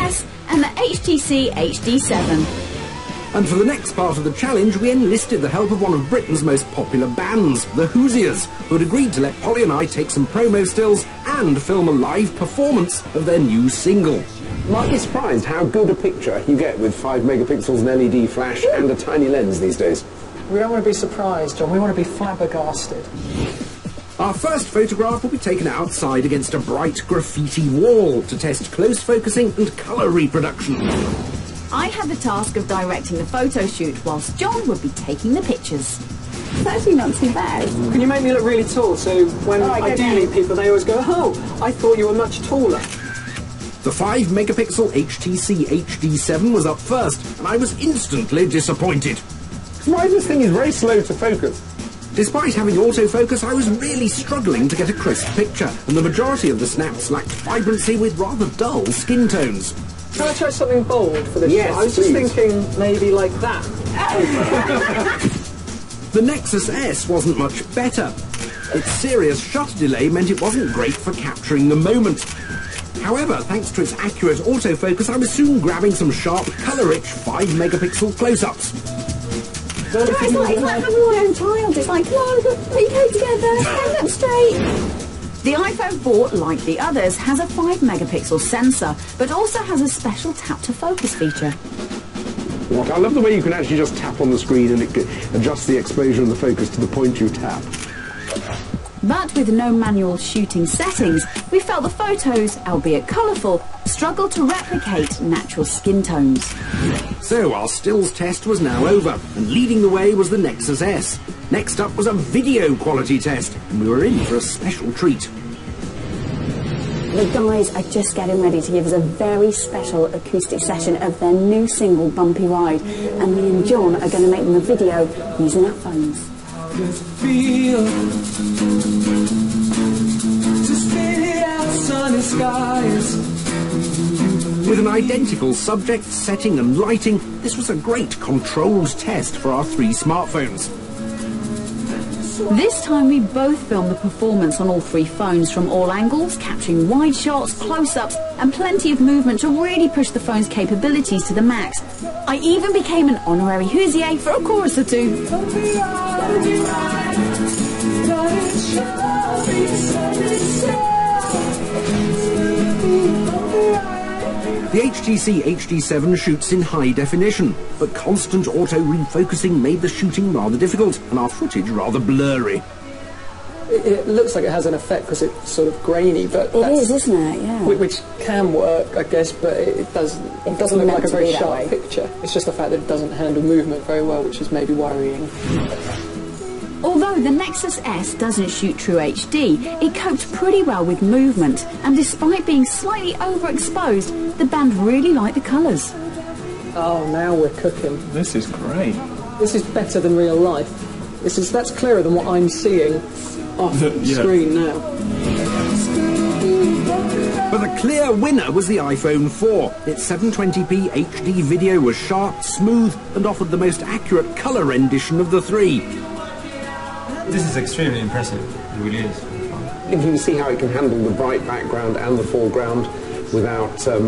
S and the HTC HD7. And for the next part of the challenge, we enlisted the help of one of Britain's most popular bands, the Hoosiers, who had agreed to let Polly and I take some promo stills and film a live performance of their new single. Might be surprised how good a picture you get with 5 megapixels, an LED flash and a tiny lens these days. We don't want to be surprised, John, we want to be flabbergasted. Our first photograph will be taken outside against a bright graffiti wall to test close focusing and colour reproduction. I had the task of directing the photo shoot whilst John would be taking the pictures. It's actually not too bad. Can you make me look really tall so when I do meet people they always go, oh, I thought you were much taller. The 5 megapixel HTC HD7 was up first and I was instantly disappointed. Why this thing is very slow to focus. Despite having autofocus, I was really struggling to get a crisp picture, and the majority of the snaps lacked vibrancy with rather dull skin tones. Can I try something bold for this? Yes, I was please. just thinking maybe like that. The Nexus S wasn't much better. Its serious shutter delay meant it wasn't great for capturing the moment. However, thanks to its accurate autofocus, I was soon grabbing some sharp, colour-rich 5 megapixel close-ups. It's like having your own child. It's like, come on, put your head together, stand up straight. The iPhone 4, like the others, has a 5 megapixel sensor, but also has a special tap to focus feature. I love the way you can actually just tap on the screen and it adjusts the exposure and the focus to the point you tap. But with no manual shooting settings, we felt the photos, albeit colourful, struggled to replicate natural skin tones. So our stills test was now over, and leading the way was the Nexus S. Next up was a video quality test, and we were in for a special treat. The guys are just getting ready to give us a very special acoustic session of their new single, Bumpy Ride, and me and John are going to make them a video using our phones. With an identical subject, setting and lighting, this was a great controlled test for our 3 smartphones. This time we both filmed the performance on all 3 phones from all angles, capturing wide shots, close-ups and plenty of movement to really push the phone's capabilities to the max. I even became an honorary Hoosier for a chorus or 2. The HTC HD7 shoots in high definition, but constant auto-refocusing made the shooting rather difficult and our footage rather blurry. It looks like it has an effect because it's sort of grainy, but It is, isn't it? Yeah. which can work, I guess, but it doesn't look like a very sharp picture. It's just the fact that it doesn't handle movement very well, which is maybe worrying. Although the Nexus S doesn't shoot true HD, it coped pretty well with movement, and despite being slightly overexposed, the band really liked the colours. Oh, now we're cooking. This is great. This is better than real life. That's clearer than what I'm seeing off the screen now. But the clear winner was the iPhone 4. Its 720p HD video was sharp, smooth, and offered the most accurate colour rendition of the 3. This is extremely impressive. It really is. If you can see how it can handle the bright background and the foreground without sort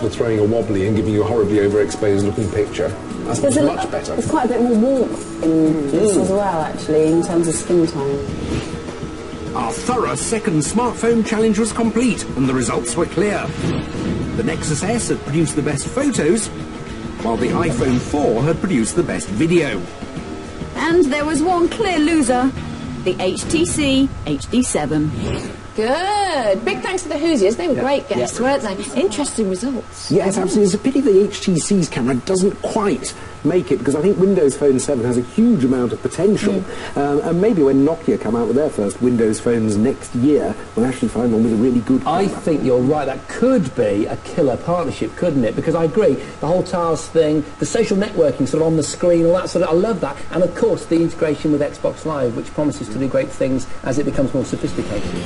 of throwing a wobbly and giving you a horribly overexposed looking picture, that's much better. There's quite a bit more warmth in this as well, actually, in terms of skin tone. Our thorough second smartphone challenge was complete, and the results were clear. The Nexus S had produced the best photos, while the iPhone 4 had produced the best video. And there was one clear loser, the HTC HD7. Good. Big thanks to the Hoosiers. They were great guests, weren't they? Interesting results. Yes, absolutely. It's a pity the HTC's camera doesn't quite make it, because I think Windows Phone 7 has a huge amount of potential. And maybe when Nokia come out with their first Windows phones next year, we'll actually find one with a really good camera. I think you're right. That could be a killer partnership, couldn't it? Because I agree, the whole TARS thing, the social networking sort of on the screen, all that sort of, I love that. And of course, the integration with Xbox Live, which promises to do great things as it becomes more sophisticated.